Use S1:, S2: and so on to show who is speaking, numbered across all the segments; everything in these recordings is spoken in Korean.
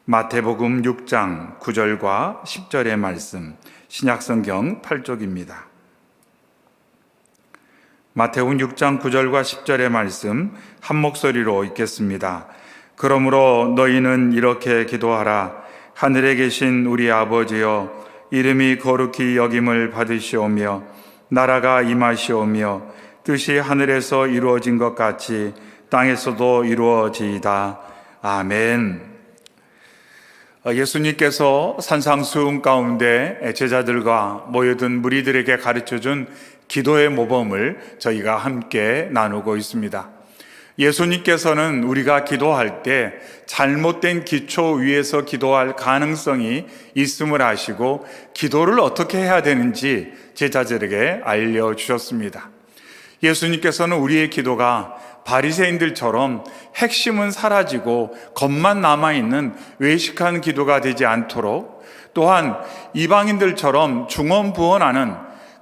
S1: 마태복음 6장 9절과 10절의 말씀, 신약성경 8쪽입니다. 마태복음 6장 9절과 10절의 말씀 한 목소리로 읽겠습니다. 그러므로 너희는 이렇게 기도하라. 하늘에 계신 우리 아버지여, 이름이 거룩히 여김을 받으시오며 나라가 임하시오며 뜻이 하늘에서 이루어진 것 같이 땅에서도 이루어지이다. 아멘. 예수님께서 산상수훈 가운데 제자들과 모여든 무리들에게 가르쳐준 기도의 모범을 저희가 함께 나누고 있습니다. 예수님께서는 우리가 기도할 때 잘못된 기초 위에서 기도할 가능성이 있음을 아시고 기도를 어떻게 해야 되는지 제자들에게 알려주셨습니다. 예수님께서는 우리의 기도가 바리새인들처럼 핵심은 사라지고 겉만 남아있는 외식한 기도가 되지 않도록, 또한 이방인들처럼 중언부언하는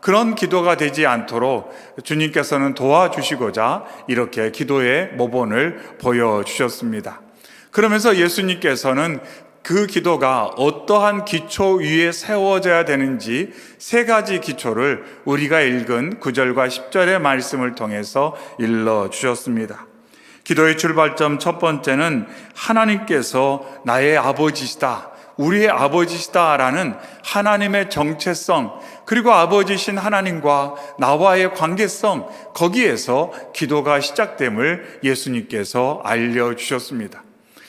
S1: 그런 기도가 되지 않도록 주님께서는 도와주시고자 이렇게 기도의 모본을 보여주셨습니다. 그러면서 예수님께서는 그 기도가 어떠한 기초 위에 세워져야 되는지 세 가지 기초를 우리가 읽은 9절과 10절의 말씀을 통해서 일러주셨습니다. 기도의 출발점 첫 번째는 하나님께서 나의 아버지시다, 우리의 아버지시다라는 하나님의 정체성, 그리고 아버지신 하나님과 나와의 관계성, 거기에서 기도가 시작됨을 예수님께서 알려주셨습니다.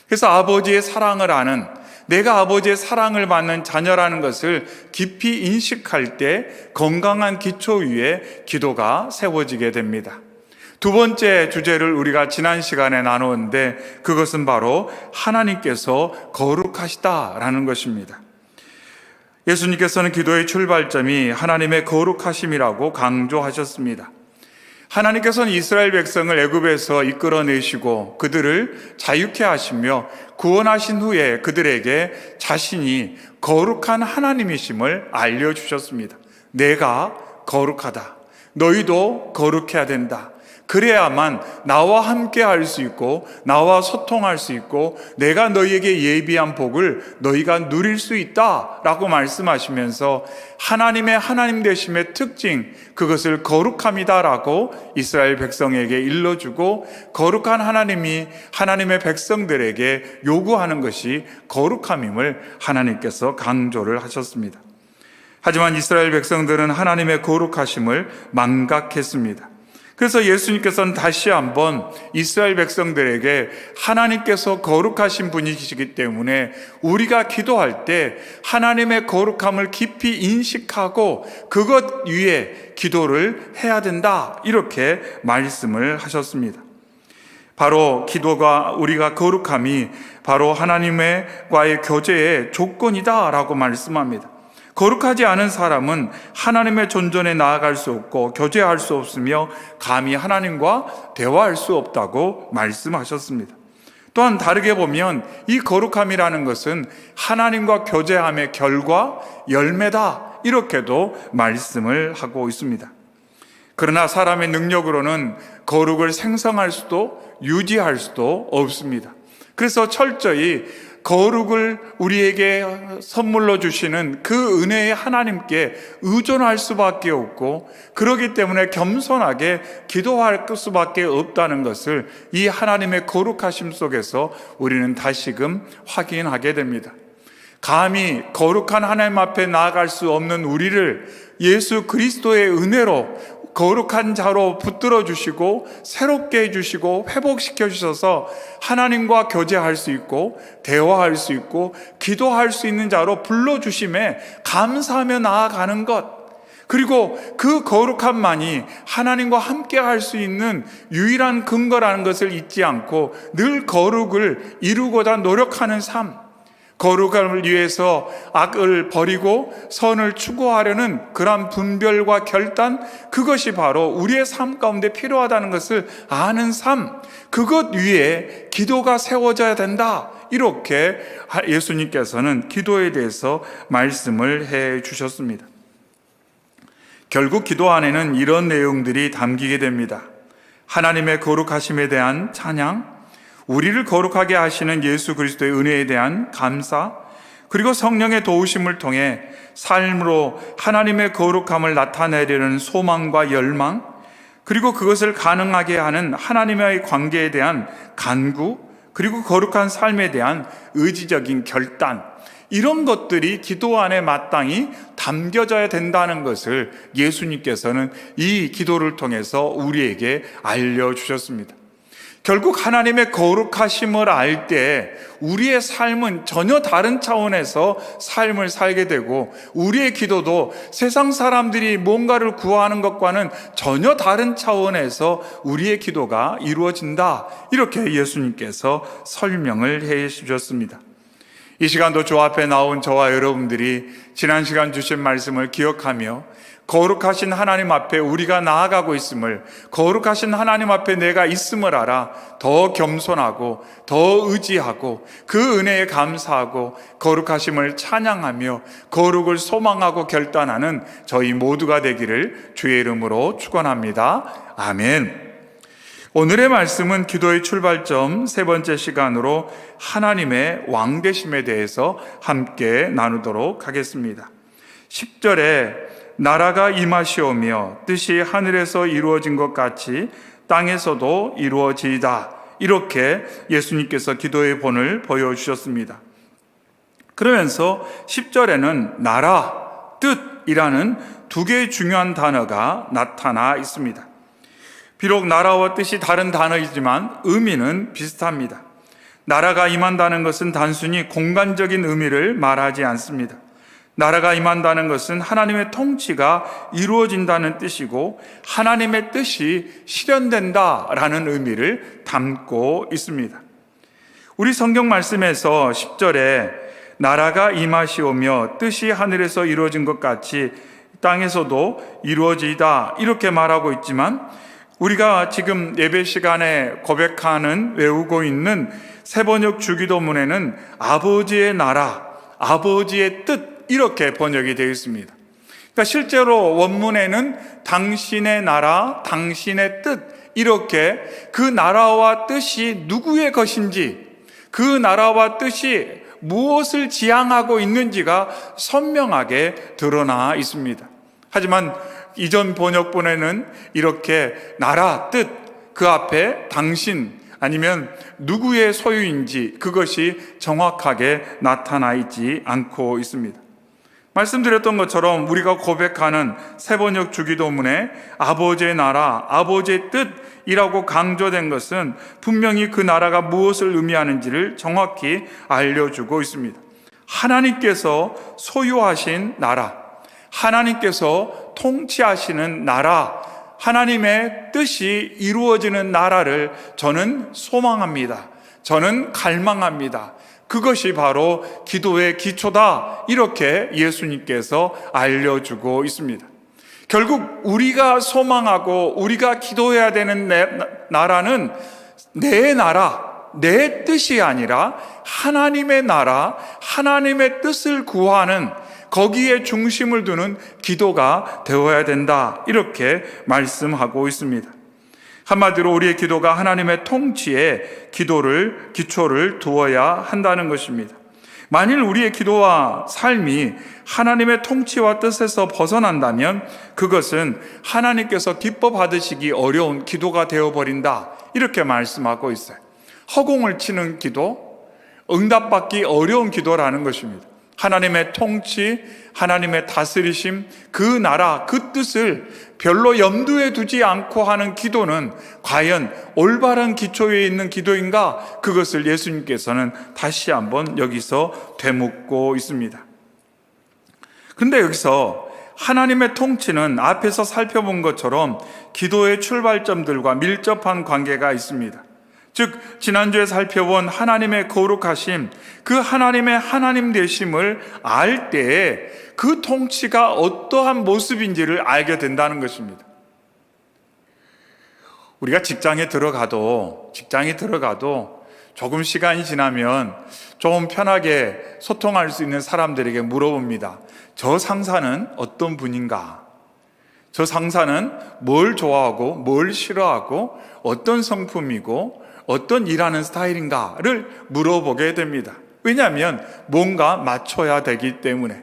S1: 그래서 아버지의 사랑을 아는, 내가 아버지의 사랑을 받는 자녀라는 것을 깊이 인식할 때 건강한 기초 위에 기도가 세워지게 됩니다. 두 번째 주제를 우리가 지난 시간에 나누었는데 그것은 바로 하나님께서 거룩하시다라는 것입니다. 예수님께서는 기도의 출발점이 하나님의 거룩하심이라고 강조하셨습니다. 하나님께서는 이스라엘 백성을 애굽에서 이끌어내시고 그들을 자유케 하시며 구원하신 후에 그들에게 자신이 거룩한 하나님이심을 알려주셨습니다. 내가 거룩하다. 너희도 거룩해야 된다. 그래야만 나와 함께 할 수 있고 나와 소통할 수 있고 내가 너희에게 예비한 복을 너희가 누릴 수 있다라고 말씀하시면서 하나님의 하나님 되심의 특징, 그것을 거룩함이다라고 이스라엘 백성에게 일러주고, 거룩한 하나님이 하나님의 백성들에게 요구하는 것이 거룩함임을 하나님께서 강조를 하셨습니다. 하지만 이스라엘 백성들은 하나님의 거룩하심을 망각했습니다. 그래서 예수님께서는 다시 한번 이스라엘 백성들에게 하나님께서 거룩하신 분이시기 때문에 우리가 기도할 때 하나님의 거룩함을 깊이 인식하고 그것 위에 기도를 해야 된다, 이렇게 말씀을 하셨습니다. 바로 기도가, 우리가 거룩함이 바로 하나님과의 교제의 조건이다라고 말씀합니다. 거룩하지 않은 사람은 하나님의 존전에 나아갈 수 없고 교제할 수 없으며 감히 하나님과 대화할 수 없다고 말씀하셨습니다. 또한 다르게 보면 이 거룩함이라는 것은 하나님과 교제함의 결과, 열매다, 이렇게도 말씀을 하고 있습니다. 그러나 사람의 능력으로는 거룩을 생성할 수도 유지할 수도 없습니다. 그래서 철저히 거룩을 우리에게 선물로 주시는 그 은혜의 하나님께 의존할 수밖에 없고, 그렇기 때문에 겸손하게 기도할 수밖에 없다는 것을 이 하나님의 거룩하심 속에서 우리는 다시금 확인하게 됩니다. 감히 거룩한 하나님 앞에 나아갈 수 없는 우리를 예수 그리스도의 은혜로 거룩한 자로 붙들어 주시고 새롭게 해주시고 회복시켜 주셔서 하나님과 교제할 수 있고 대화할 수 있고 기도할 수 있는 자로 불러주심에 감사하며 나아가는 것, 그리고 그 거룩함만이 하나님과 함께 할 수 있는 유일한 근거라는 것을 잊지 않고 늘 거룩을 이루고자 노력하는 삶, 거룩함을 위해서 악을 버리고 선을 추구하려는 그런 분별과 결단, 그것이 바로 우리의 삶 가운데 필요하다는 것을 아는 삶, 그것 위에 기도가 세워져야 된다, 이렇게 예수님께서는 기도에 대해서 말씀을 해 주셨습니다. 결국 기도 안에는 이런 내용들이 담기게 됩니다. 하나님의 거룩하심에 대한 찬양, 우리를 거룩하게 하시는 예수 그리스도의 은혜에 대한 감사, 그리고 성령의 도우심을 통해 삶으로 하나님의 거룩함을 나타내려는 소망과 열망, 그리고 그것을 가능하게 하는 하나님과의 관계에 대한 간구, 그리고 거룩한 삶에 대한 의지적인 결단, 이런 것들이 기도 안에 마땅히 담겨져야 된다는 것을 예수님께서는 이 기도를 통해서 우리에게 알려주셨습니다. 결국 하나님의 거룩하심을 알 때 우리의 삶은 전혀 다른 차원에서 삶을 살게 되고, 우리의 기도도 세상 사람들이 뭔가를 구하는 것과는 전혀 다른 차원에서 우리의 기도가 이루어진다, 이렇게 예수님께서 설명을 해 주셨습니다. 이 시간도 주 앞에 나온 저와 여러분들이 지난 시간 주신 말씀을 기억하며 거룩하신 하나님 앞에 우리가 나아가고 있음을, 거룩하신 하나님 앞에 내가 있음을 알아 더 겸손하고 더 의지하고 그 은혜에 감사하고 거룩하심을 찬양하며 거룩을 소망하고 결단하는 저희 모두가 되기를 주의 이름으로 축원합니다. 아멘. 오늘의 말씀은 기도의 출발점 세 번째 시간으로 하나님의 왕되심에 대해서 함께 나누도록 하겠습니다. 10절에 나라가 임하시오며 뜻이 하늘에서 이루어진 것 같이 땅에서도 이루어지이다, 이렇게 예수님께서 기도의 본을 보여주셨습니다. 그러면서 10절에는 나라, 뜻이라는 두 개의 중요한 단어가 나타나 있습니다. 비록 나라와 뜻이 다른 단어이지만 의미는 비슷합니다. 나라가 임한다는 것은 단순히 공간적인 의미를 말하지 않습니다. 나라가 임한다는 것은 하나님의 통치가 이루어진다는 뜻이고 하나님의 뜻이 실현된다라는 의미를 담고 있습니다. 우리 성경 말씀에서 10절에 나라가 임하시오며 뜻이 하늘에서 이루어진 것 같이 땅에서도 이루어지이다, 이렇게 말하고 있지만 우리가 지금 예배 시간에 고백하는, 외우고 있는 세번역 주기도문에는 아버지의 나라, 아버지의 뜻, 이렇게 번역이 되어 있습니다. 그러니까 실제로 원문에는 당신의 나라, 당신의 뜻, 이렇게 그 나라와 뜻이 누구의 것인지, 그 나라와 뜻이 무엇을 지향하고 있는지가 선명하게 드러나 있습니다. 하지만 이전 번역본에는 이렇게 나라, 뜻, 그 앞에 당신 아니면 누구의 소유인지 그것이 정확하게 나타나 있지 않고 있습니다. 말씀드렸던 것처럼 우리가 고백하는 세번역 주기도문에 아버지의 나라, 아버지의 뜻이라고 강조된 것은 분명히 그 나라가 무엇을 의미하는지를 정확히 알려주고 있습니다. 하나님께서 소유하신 나라, 하나님께서 통치하시는 나라, 하나님의 뜻이 이루어지는 나라를 저는 소망합니다. 저는 갈망합니다. 그것이 바로 기도의 기초다, 이렇게 예수님께서 알려주고 있습니다. 결국 우리가 소망하고 우리가 기도해야 되는 나라는 내 나라, 내 뜻이 아니라 하나님의 나라, 하나님의 뜻을 구하는, 거기에 중심을 두는 기도가 되어야 된다, 이렇게 말씀하고 있습니다. 한마디로 우리의 기도가 하나님의 통치에 기초를 두어야 한다는 것입니다. 만일 우리의 기도와 삶이 하나님의 통치와 뜻에서 벗어난다면 그것은 하나님께서 기뻐 받으시기 어려운 기도가 되어버린다, 이렇게 말씀하고 있어요. 허공을 치는 기도, 응답받기 어려운 기도라는 것입니다. 하나님의 통치, 하나님의 다스리심, 그 나라, 그 뜻을 별로 염두에 두지 않고 하는 기도는 과연 올바른 기초에 있는 기도인가? 그것을 예수님께서는 다시 한번 여기서 되묻고 있습니다. 그런데 여기서 하나님의 통치는 앞에서 살펴본 것처럼 기도의 출발점들과 밀접한 관계가 있습니다. 즉 지난주에 살펴본 하나님의 거룩하심, 그 하나님의 하나님 되심을 알 때에 그 통치가 어떠한 모습인지를 알게 된다는 것입니다. 우리가 직장에 들어가도 조금 시간이 지나면 조금 편하게 소통할 수 있는 사람들에게 물어봅니다. 저 상사는 어떤 분인가? 저 상사는 뭘 좋아하고 뭘 싫어하고 어떤 성품이고 어떤 일하는 스타일인가를 물어보게 됩니다. 왜냐하면 뭔가 맞춰야 되기 때문에.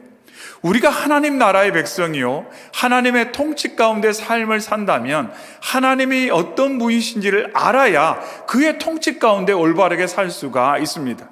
S1: 우리가 하나님 나라의 백성이요, 하나님의 통치 가운데 삶을 산다면 하나님이 어떤 분이신지를 알아야 그의 통치 가운데 올바르게 살 수가 있습니다.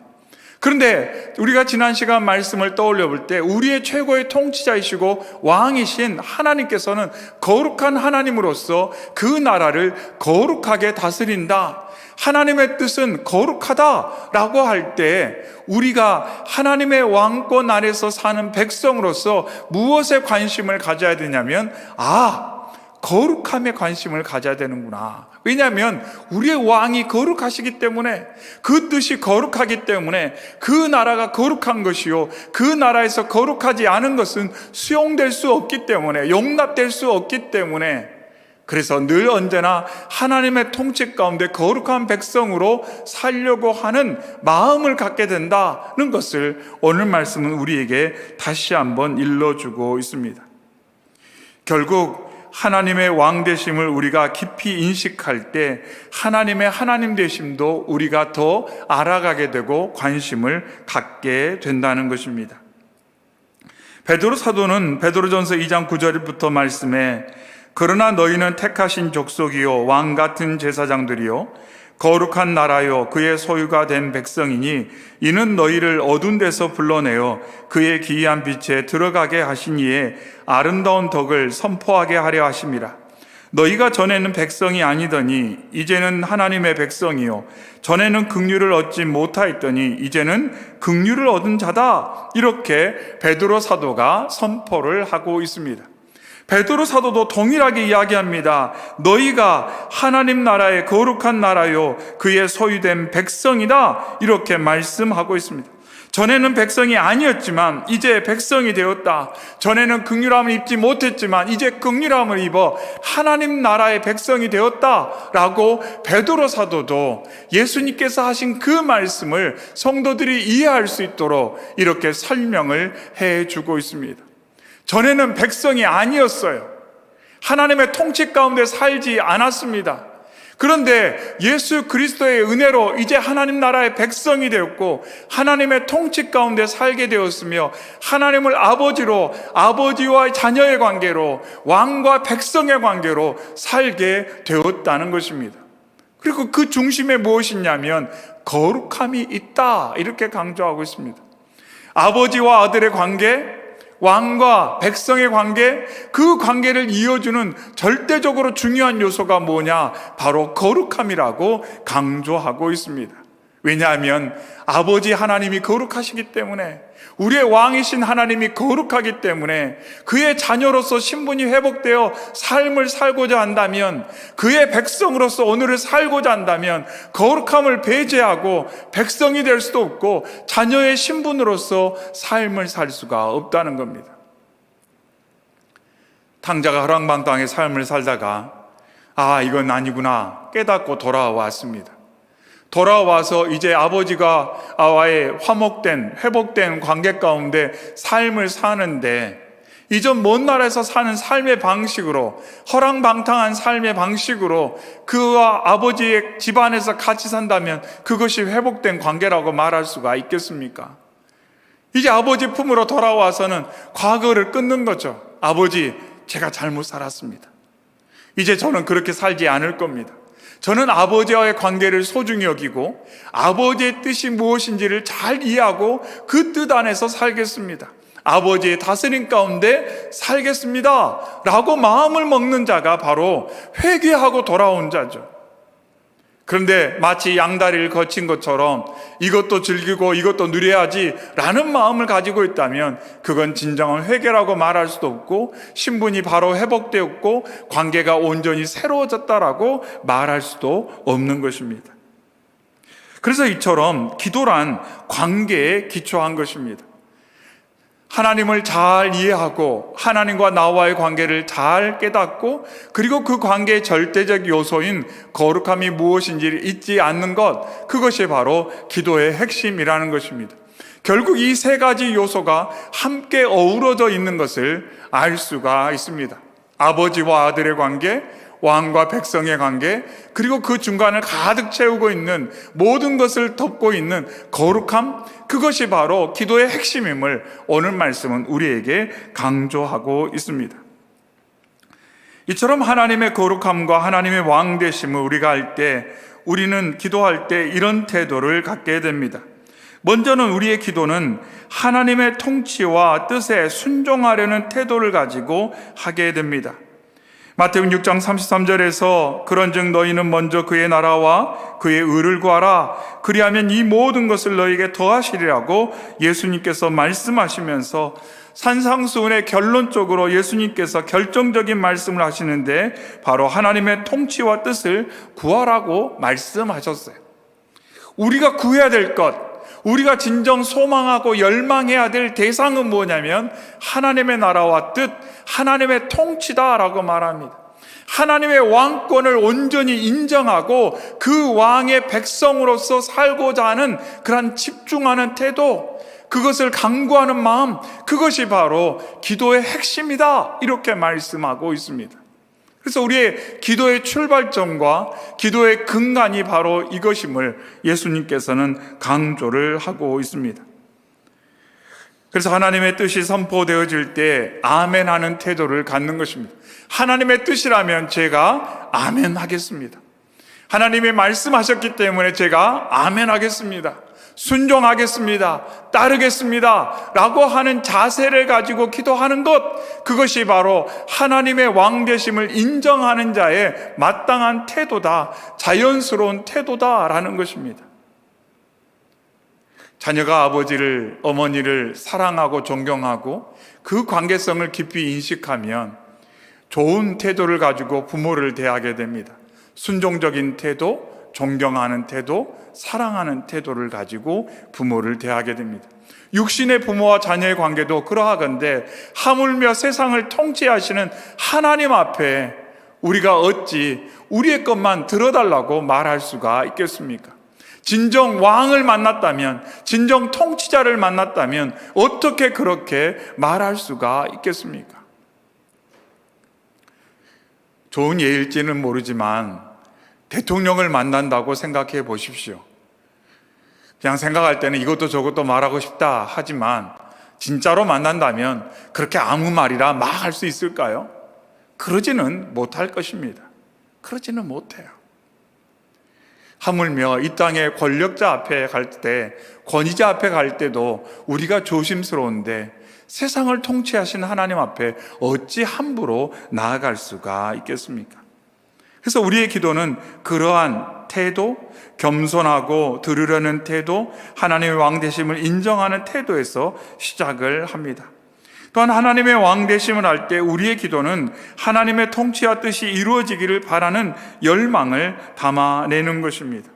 S1: 그런데 우리가 지난 시간 말씀을 떠올려 볼 때 우리의 최고의 통치자이시고 왕이신 하나님께서는 거룩한 하나님으로서 그 나라를 거룩하게 다스린다. 하나님의 뜻은 거룩하다라고 할 때 우리가 하나님의 왕권 아래서 사는 백성으로서 무엇에 관심을 가져야 되냐면 거룩함에 관심을 가져야 되는구나. 왜냐하면 우리의 왕이 거룩하시기 때문에, 그 뜻이 거룩하기 때문에, 그 나라가 거룩한 것이요, 그 나라에서 거룩하지 않은 것은 수용될 수 없기 때문에, 용납될 수 없기 때문에, 그래서 늘 언제나 하나님의 통치 가운데 거룩한 백성으로 살려고 하는 마음을 갖게 된다는 것을 오늘 말씀은 우리에게 다시 한번 일러주고 있습니다. 결국 하나님의 왕 되심을 우리가 깊이 인식할 때 하나님의 하나님 되심도 우리가 더 알아가게 되고 관심을 갖게 된다는 것입니다. 베드로 사도는 베드로전서 2장 9절부터 말씀에 그러나 너희는 택하신 족속이요 왕 같은 제사장들이요 거룩한 나라요 그의 소유가 된 백성이니 이는 너희를 어두운 데서 불러내어 그의 기이한 빛에 들어가게 하신 이에 아름다운 덕을 선포하게 하려 하심이라. 너희가 전에는 백성이 아니더니 이제는 하나님의 백성이요 전에는 긍휼을 얻지 못하였더니 이제는 긍휼을 얻은 자다. 이렇게 베드로 사도가 선포를 하고 있습니다. 베드로 사도도 동일하게 이야기합니다. 너희가 하나님 나라의 거룩한 나라요 그의 소유된 백성이다. 이렇게 말씀하고 있습니다. 전에는 백성이 아니었지만 이제 백성이 되었다. 전에는 긍휼함을 입지 못했지만 이제 긍휼함을 입어 하나님 나라의 백성이 되었다라고 베드로 사도도 예수님께서 하신 그 말씀을 성도들이 이해할 수 있도록 이렇게 설명을 해주고 있습니다. 전에는 백성이 아니었어요. 하나님의 통치 가운데 살지 않았습니다. 그런데 예수 그리스도의 은혜로 이제 하나님 나라의 백성이 되었고 하나님의 통치 가운데 살게 되었으며 하나님을 아버지로, 아버지와 자녀의 관계로, 왕과 백성의 관계로 살게 되었다는 것입니다. 그리고 그 중심에 무엇이냐면 거룩함이 있다, 이렇게 강조하고 있습니다. 아버지와 아들의 관계, 왕과 백성의 관계, 그 관계를 이어주는 절대적으로 중요한 요소가 뭐냐? 바로 거룩함이라고 강조하고 있습니다. 왜냐하면 아버지 하나님이 거룩하시기 때문에, 우리의 왕이신 하나님이 거룩하기 때문에 그의 자녀로서 신분이 회복되어 삶을 살고자 한다면, 그의 백성으로서 오늘을 살고자 한다면 거룩함을 배제하고 백성이 될 수도 없고 자녀의 신분으로서 삶을 살 수가 없다는 겁니다. 탕자가 허랑방탕의 삶을 살다가 이건 아니구나 깨닫고 돌아왔습니다. 돌아와서 이제 아버지와의 회복된 관계 가운데 삶을 사는데, 이전 먼 나라에서 사는 삶의 방식으로, 허랑방탕한 삶의 방식으로 그와 아버지의 집안에서 같이 산다면 그것이 회복된 관계라고 말할 수가 있겠습니까? 이제 아버지 품으로 돌아와서는 과거를 끊는 거죠. 아버지, 제가 잘못 살았습니다. 이제 저는 그렇게 살지 않을 겁니다. 저는 아버지와의 관계를 소중히 여기고 아버지의 뜻이 무엇인지를 잘 이해하고 그 뜻 안에서 살겠습니다. 아버지의 다스림 가운데 살겠습니다 라고 마음을 먹는 자가 바로 회개하고 돌아온 자죠. 그런데 마치 양다리를 거친 것처럼 이것도 즐기고 이것도 누려야지 라는 마음을 가지고 있다면 그건 진정한 회개라고 말할 수도 없고, 신분이 바로 회복되었고 관계가 온전히 새로워졌다라고 말할 수도 없는 것입니다. 그래서 이처럼 기도란 관계에 기초한 것입니다. 하나님을 잘 이해하고 하나님과 나와의 관계를 잘 깨닫고, 그리고 그 관계의 절대적 요소인 거룩함이 무엇인지를 잊지 않는 것, 그것이 바로 기도의 핵심이라는 것입니다. 결국 이 세 가지 요소가 함께 어우러져 있는 것을 알 수가 있습니다. 아버지와 아들의 관계, 왕과 백성의 관계, 그리고 그 중간을 가득 채우고 있는 모든 것을 덮고 있는 거룩함, 그것이 바로 기도의 핵심임을 오늘 말씀은 우리에게 강조하고 있습니다. 이처럼 하나님의 거룩함과 하나님의 왕 되심을 우리가 할 때, 우리는 기도할 때 이런 태도를 갖게 됩니다. 먼저는 우리의 기도는 하나님의 통치와 뜻에 순종하려는 태도를 가지고 하게 됩니다. 마태복음 6장 33절에서 그런즉 너희는 먼저 그의 나라와 그의 의를 구하라, 그리하면 이 모든 것을 너희에게 더하시리라고 예수님께서 말씀하시면서 산상수훈의 결론적으로 예수님께서 결정적인 말씀을 하시는데 바로 하나님의 통치와 뜻을 구하라고 말씀하셨어요. 우리가 구해야 될 것, 우리가 진정 소망하고 열망해야 될 대상은 뭐냐면 하나님의 나라와 뜻, 하나님의 통치다라고 말합니다. 하나님의 왕권을 온전히 인정하고 그 왕의 백성으로서 살고자 하는 그런 집중하는 태도, 그것을 강구하는 마음, 그것이 바로 기도의 핵심이다, 이렇게 말씀하고 있습니다. 그래서 우리의 기도의 출발점과 기도의 근간이 바로 이것임을 예수님께서는 강조를 하고 있습니다. 그래서 하나님의 뜻이 선포되어질 때 아멘 하는 태도를 갖는 것입니다. 하나님의 뜻이라면 제가 아멘 하겠습니다. 하나님이 말씀하셨기 때문에 제가 아멘 하겠습니다. 순종하겠습니다. 따르겠습니다. 라고 하는 자세를 가지고 기도하는 것, 그것이 바로 하나님의 왕 되심을 인정하는 자의 마땅한 태도다, 자연스러운 태도다라는 것입니다. 자녀가 아버지를, 어머니를 사랑하고 존경하고 그 관계성을 깊이 인식하면 좋은 태도를 가지고 부모를 대하게 됩니다. 순종적인 태도, 존경하는 태도, 사랑하는 태도를 가지고 부모를 대하게 됩니다. 육신의 부모와 자녀의 관계도 그러하건대 하물며 세상을 통치하시는 하나님 앞에 우리가 어찌 우리의 것만 들어달라고 말할 수가 있겠습니까? 진정 왕을 만났다면, 진정 통치자를 만났다면 어떻게 그렇게 말할 수가 있겠습니까? 좋은 예일지는 모르지만 대통령을 만난다고 생각해 보십시오. 그냥 생각할 때는 이것도 저것도 말하고 싶다 하지만 진짜로 만난다면 그렇게 아무 말이나 막 할 수 있을까요? 그러지는 못할 것입니다. 그러지는 못해요. 하물며 이 땅의 권력자 앞에 갈 때, 권위자 앞에 갈 때도 우리가 조심스러운데 세상을 통치하신 하나님 앞에 어찌 함부로 나아갈 수가 있겠습니까? 그래서 우리의 기도는 그러한 태도, 겸손하고 들으려는 태도, 하나님의 왕 되심을 인정하는 태도에서 시작을 합니다. 또한 하나님의 왕 되심을 할 때 우리의 기도는 하나님의 통치와 뜻이 이루어지기를 바라는 열망을 담아내는 것입니다.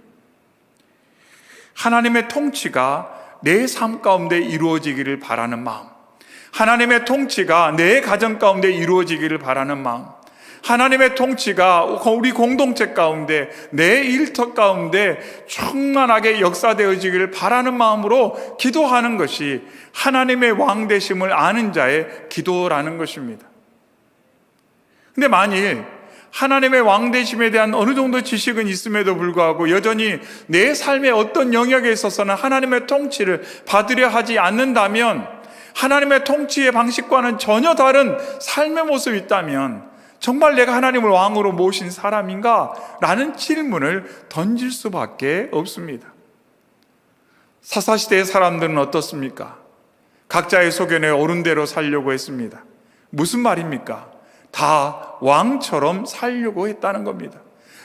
S1: 하나님의 통치가 내 삶 가운데 이루어지기를 바라는 마음, 하나님의 통치가 내 가정 가운데 이루어지기를 바라는 마음, 하나님의 통치가 우리 공동체 가운데, 내 일터 가운데 충만하게 역사되어지기를 바라는 마음으로 기도하는 것이 하나님의 왕 되심을 아는 자의 기도라는 것입니다. 근데 만일 하나님의 왕 되심에 대한 어느 정도 지식은 있음에도 불구하고 여전히 내 삶의 어떤 영역에 있어서는 하나님의 통치를 받으려 하지 않는다면, 하나님의 통치의 방식과는 전혀 다른 삶의 모습이 있다면 정말 내가 하나님을 왕으로 모신 사람인가? 라는 질문을 던질 수밖에 없습니다. 사사시대의 사람들은 어떻습니까? 각자의 소견에 옳은 대로 살려고 했습니다. 무슨 말입니까? 다 왕처럼 살려고 했다는 겁니다.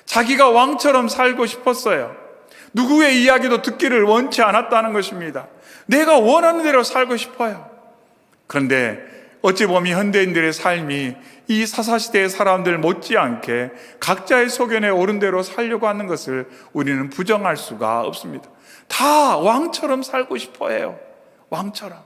S1: 자기가 왕처럼 살고 싶었어요. 누구의 이야기도 듣기를 원치 않았다는 것입니다. 내가 원하는 대로 살고 싶어요. 그런데 어찌 보면 현대인들의 삶이 이 사사시대의 사람들 못지않게 각자의 소견에 옳은 대로 살려고 하는 것을 우리는 부정할 수가 없습니다. 다 왕처럼 살고 싶어 해요. 왕처럼.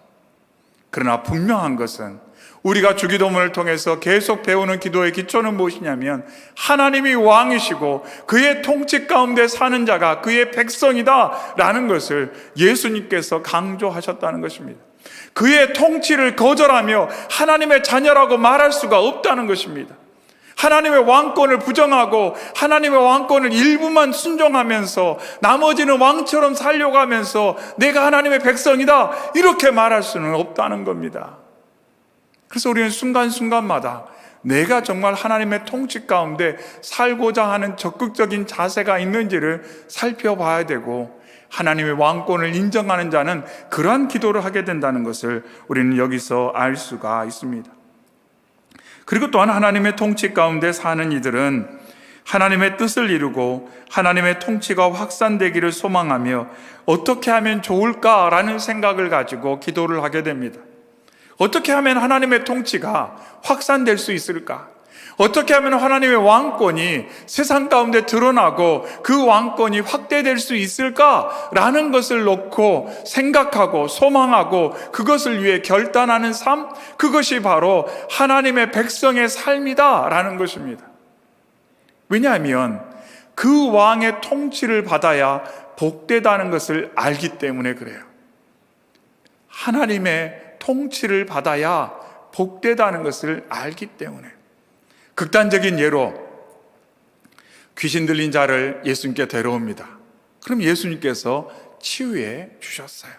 S1: 그러나 분명한 것은 우리가 주기도문을 통해서 계속 배우는 기도의 기초는 무엇이냐면 하나님이 왕이시고 그의 통치 가운데 사는 자가 그의 백성이다 라는 것을 예수님께서 강조하셨다는 것입니다. 그의 통치를 거절하며 하나님의 자녀라고 말할 수가 없다는 것입니다. 하나님의 왕권을 부정하고 하나님의 왕권을 일부만 순종하면서 나머지는 왕처럼 살려고 하면서 내가 하나님의 백성이다 이렇게 말할 수는 없다는 겁니다. 그래서 우리는 순간순간마다 내가 정말 하나님의 통치 가운데 살고자 하는 적극적인 자세가 있는지를 살펴봐야 되고, 하나님의 왕권을 인정하는 자는 그러한 기도를 하게 된다는 것을 우리는 여기서 알 수가 있습니다. 그리고 또한 하나님의 통치 가운데 사는 이들은 하나님의 뜻을 이루고 하나님의 통치가 확산되기를 소망하며 어떻게 하면 좋을까라는 생각을 가지고 기도를 하게 됩니다. 어떻게 하면 하나님의 통치가 확산될 수 있을까? 어떻게 하면 하나님의 왕권이 세상 가운데 드러나고 그 왕권이 확대될 수 있을까라는 것을 놓고 생각하고 소망하고 그것을 위해 결단하는 삶, 그것이 바로 하나님의 백성의 삶이다라는 것입니다. 왜냐하면 그 왕의 통치를 받아야 복되다는 것을 알기 때문에 그래요. 하나님의 통치를 받아야 복되다는 것을 알기 때문에. 극단적인 예로 귀신 들린 자를 예수님께 데려옵니다. 그럼 예수님께서 치유해 주셨어요.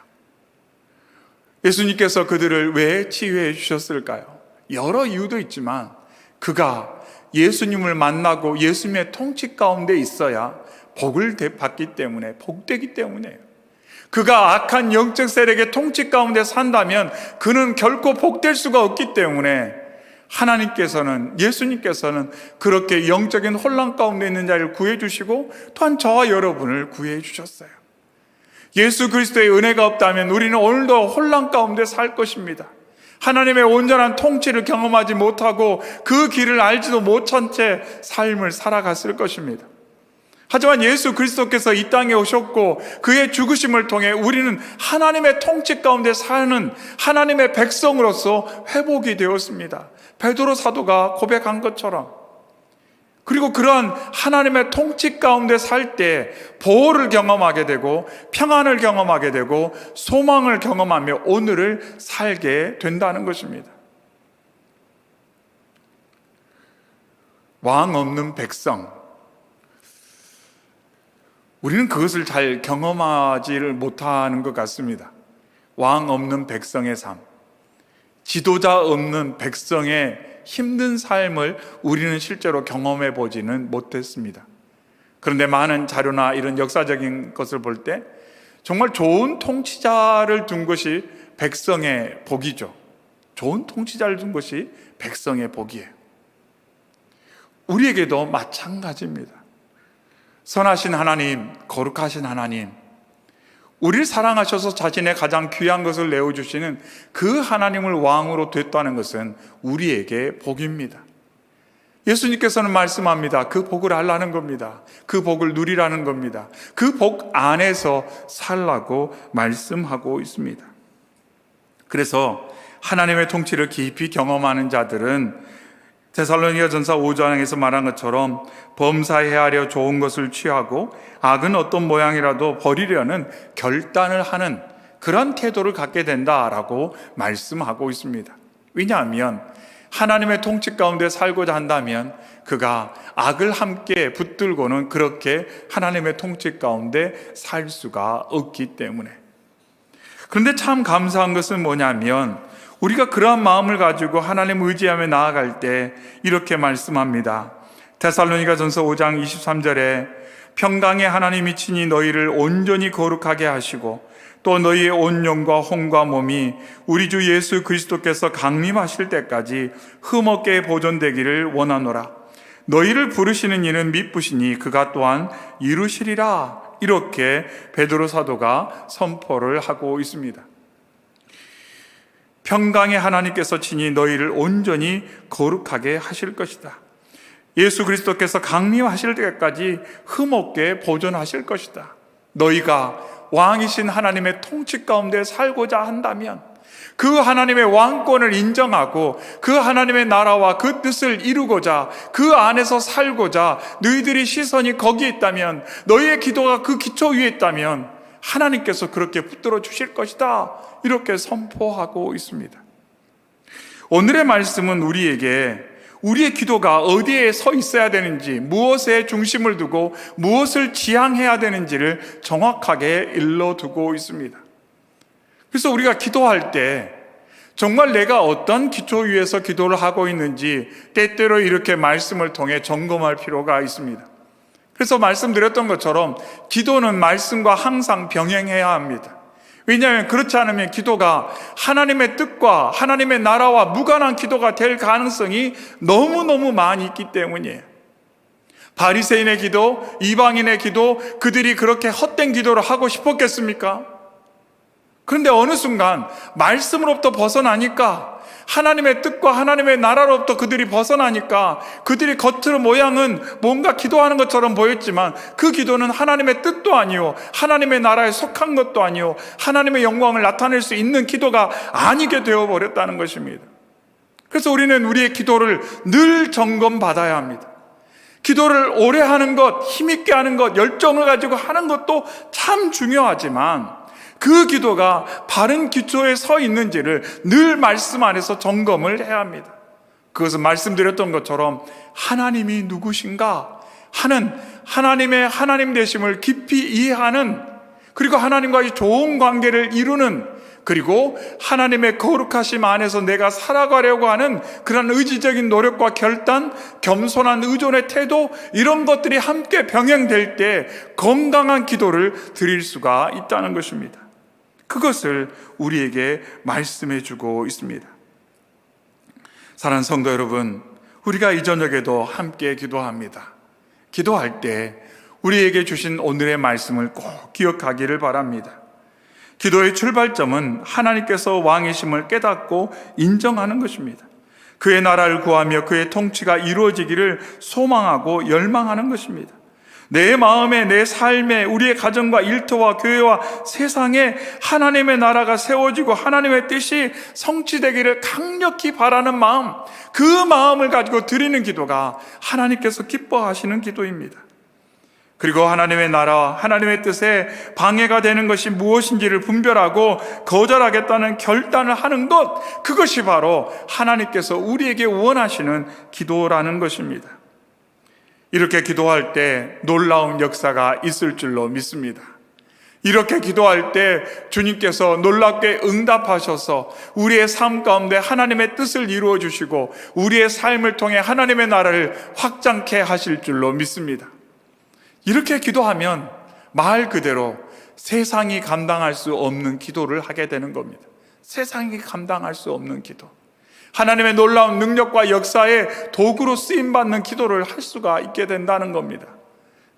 S1: 예수님께서 그들을 왜 치유해 주셨을까요? 여러 이유도 있지만 그가 예수님을 만나고 예수님의 통치 가운데 있어야 복을 받기 때문에, 복되기 때문에요. 그가 악한 영적 세력의 통치 가운데 산다면 그는 결코 복될 수가 없기 때문에 하나님께서는, 예수님께서는 그렇게 영적인 혼란 가운데 있는 자를 구해주시고 또한 저와 여러분을 구해주셨어요. 예수 그리스도의 은혜가 없다면 우리는 오늘도 혼란 가운데 살 것입니다. 하나님의 온전한 통치를 경험하지 못하고 그 길을 알지도 못한 채 삶을 살아갔을 것입니다. 하지만 예수 그리스도께서 이 땅에 오셨고 그의 죽으심을 통해 우리는 하나님의 통치 가운데 사는 하나님의 백성으로서 회복이 되었습니다. 베드로 사도가 고백한 것처럼. 그리고 그러한 하나님의 통치 가운데 살 때 보호를 경험하게 되고 평안을 경험하게 되고 소망을 경험하며 오늘을 살게 된다는 것입니다. 왕 없는 백성, 우리는 그것을 잘 경험하지를 못하는 것 같습니다. 왕 없는 백성의 삶, 지도자 없는 백성의 힘든 삶을 우리는 실제로 경험해 보지는 못했습니다. 그런데 많은 자료나 이런 역사적인 것을 볼 때 정말 좋은 통치자를 둔 것이 백성의 복이죠. 좋은 통치자를 둔 것이 백성의 복이에요. 우리에게도 마찬가지입니다. 선하신 하나님, 거룩하신 하나님, 우리를 사랑하셔서 자신의 가장 귀한 것을 내어주시는 그 하나님을 왕으로 됐다는 것은 우리에게 복입니다. 예수님께서는 말씀합니다. 그 복을 알라는 겁니다. 그 복을 누리라는 겁니다. 그 복 안에서 살라고 말씀하고 있습니다. 그래서 하나님의 통치를 깊이 경험하는 자들은 데살로니가전서 5장에서 말한 것처럼 범사에 하려 좋은 것을 취하고 악은 어떤 모양이라도 버리려는 결단을 하는 그런 태도를 갖게 된다라고 말씀하고 있습니다. 왜냐하면 하나님의 통치 가운데 살고자 한다면 그가 악을 함께 붙들고는 그렇게 하나님의 통치 가운데 살 수가 없기 때문에. 그런데 참 감사한 것은 뭐냐면 우리가 그러한 마음을 가지고 하나님 의지하며 나아갈 때 이렇게 말씀합니다. 데살로니가전서 5장 23절에 평강의 하나님이 친히 너희를 온전히 거룩하게 하시고 또 너희의 온 영과 혼과 몸이 우리 주 예수 그리스도께서 강림하실 때까지 흠없게 보존되기를 원하노라. 너희를 부르시는 이는 미쁘시니 그가 또한 이루시리라. 이렇게 베드로 사도가 선포를 하고 있습니다. 평강의 하나님께서 친히 너희를 온전히 거룩하게 하실 것이다. 예수 그리스도께서 강림하실 때까지 흠없게 보존하실 것이다. 너희가 왕이신 하나님의 통치 가운데 살고자 한다면 그 하나님의 왕권을 인정하고 그 하나님의 나라와 그 뜻을 이루고자 그 안에서 살고자 너희들이 시선이 거기에 있다면, 너희의 기도가 그 기초 위에 있다면 하나님께서 그렇게 붙들어 주실 것이다. 이렇게 선포하고 있습니다. 오늘의 말씀은 우리에게 우리의 기도가 어디에 서 있어야 되는지, 무엇에 중심을 두고 무엇을 지향해야 되는지를 정확하게 일러두고 있습니다. 그래서 우리가 기도할 때 정말 내가 어떤 기초 위에서 기도를 하고 있는지 때때로 이렇게 말씀을 통해 점검할 필요가 있습니다. 그래서 말씀드렸던 것처럼 기도는 말씀과 항상 병행해야 합니다. 왜냐하면 그렇지 않으면 기도가 하나님의 뜻과 하나님의 나라와 무관한 기도가 될 가능성이 너무너무 많이 있기 때문이에요. 바리새인의 기도, 이방인의 기도, 그들이 그렇게 헛된 기도를 하고 싶었겠습니까? 그런데 어느 순간 말씀으로부터 벗어나니까, 하나님의 뜻과 하나님의 나라로부터 그들이 벗어나니까, 그들이 겉으로 모양은 뭔가 기도하는 것처럼 보였지만 그 기도는 하나님의 뜻도 아니요, 하나님의 나라에 속한 것도 아니요, 하나님의 영광을 나타낼 수 있는 기도가 아니게 되어버렸다는 것입니다. 그래서 우리는 우리의 기도를 늘 점검받아야 합니다. 기도를 오래 하는 것, 힘있게 하는 것, 열정을 가지고 하는 것도 참 중요하지만 그 기도가 바른 기초에 서 있는지를 늘 말씀 안에서 점검을 해야 합니다. 그것은 말씀드렸던 것처럼 하나님이 누구신가 하는, 하나님의 하나님 되심을 깊이 이해하는, 그리고 하나님과의 좋은 관계를 이루는, 그리고 하나님의 거룩하심 안에서 내가 살아가려고 하는 그런 의지적인 노력과 결단, 겸손한 의존의 태도, 이런 것들이 함께 병행될 때 건강한 기도를 드릴 수가 있다는 것입니다. 그것을 우리에게 말씀해 주고 있습니다. 사랑하는 성도 여러분, 우리가 이 저녁에도 함께 기도합니다. 기도할 때 우리에게 주신 오늘의 말씀을 꼭 기억하기를 바랍니다. 기도의 출발점은 하나님께서 왕이심을 깨닫고 인정하는 것입니다. 그의 나라를 구하며 그의 통치가 이루어지기를 소망하고 열망하는 것입니다. 내 마음에, 내 삶에, 우리의 가정과 일터와 교회와 세상에 하나님의 나라가 세워지고 하나님의 뜻이 성취되기를 강력히 바라는 마음, 그 마음을 가지고 드리는 기도가 하나님께서 기뻐하시는 기도입니다. 그리고 하나님의 나라와 하나님의 뜻에 방해가 되는 것이 무엇인지를 분별하고 거절하겠다는 결단을 하는 것, 그것이 바로 하나님께서 우리에게 원하시는 기도라는 것입니다. 이렇게 기도할 때 놀라운 역사가 있을 줄로 믿습니다. 이렇게 기도할 때 주님께서 놀랍게 응답하셔서 우리의 삶 가운데 하나님의 뜻을 이루어 주시고 우리의 삶을 통해 하나님의 나라를 확장케 하실 줄로 믿습니다. 이렇게 기도하면 말 그대로 세상이 감당할 수 없는 기도를 하게 되는 겁니다. 세상이 감당할 수 없는 기도, 하나님의 놀라운 능력과 역사의 도구로 쓰임받는 기도를 할 수가 있게 된다는 겁니다.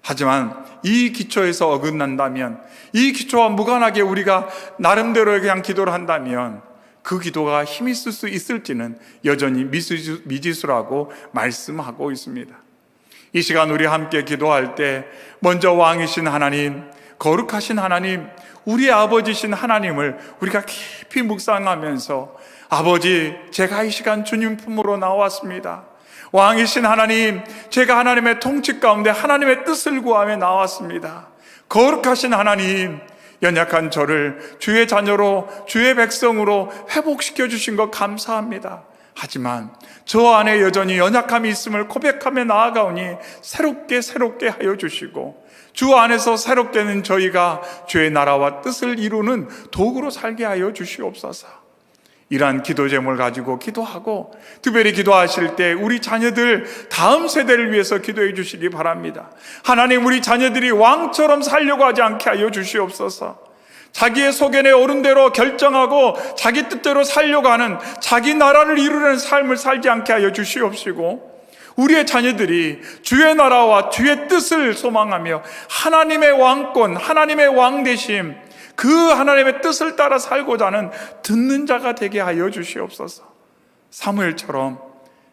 S1: 하지만 이 기초에서 어긋난다면, 이 기초와 무관하게 우리가 나름대로 그냥 기도를 한다면 그 기도가 힘이 있을 수 있을지는 여전히 미지수라고 말씀하고 있습니다. 이 시간 우리 함께 기도할 때 먼저 왕이신 하나님, 거룩하신 하나님, 우리의 아버지신 하나님을 우리가 깊이 묵상하면서, 아버지, 제가 이 시간 주님 품으로 나왔습니다. 왕이신 하나님, 제가 하나님의 통치 가운데 하나님의 뜻을 구하며 나왔습니다. 거룩하신 하나님, 연약한 저를 주의 자녀로, 주의 백성으로 회복시켜 주신 것 감사합니다. 하지만 저 안에 여전히 연약함이 있음을 고백하며 나아가오니 새롭게 하여 주시고, 주 안에서 새롭게는 저희가 주의 나라와 뜻을 이루는 도구로 살게 하여 주시옵소서. 이러한 기도 제목을 가지고 기도하고, 특별히 기도하실 때 우리 자녀들 다음 세대를 위해서 기도해 주시기 바랍니다. 하나님, 우리 자녀들이 왕처럼 살려고 하지 않게 하여 주시옵소서. 자기의 소견에 오른 대로 결정하고 자기 뜻대로 살려고 하는, 자기 나라를 이루려는 삶을 살지 않게 하여 주시옵시고, 우리의 자녀들이 주의 나라와 주의 뜻을 소망하며 하나님의 왕권, 하나님의 왕되심, 그 하나님의 뜻을 따라 살고자 하는 듣는 자가 되게 하여 주시옵소서. 사무엘처럼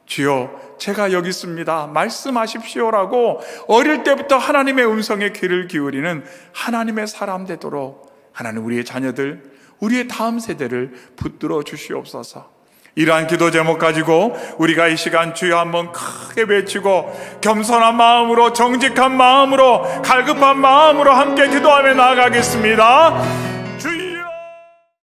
S1: 주여 제가 여기 있습니다, 말씀하십시오라고 어릴 때부터 하나님의 음성에 귀를 기울이는 하나님의 사람 되도록 하나님, 우리의 자녀들, 우리의 다음 세대를 붙들어 주시옵소서. 이러한 기도 제목 가지고 우리가 이 시간 주여 한번 크게 외치고 겸손한 마음으로, 정직한 마음으로, 갈급한 마음으로 함께 기도하며 나아가겠습니다.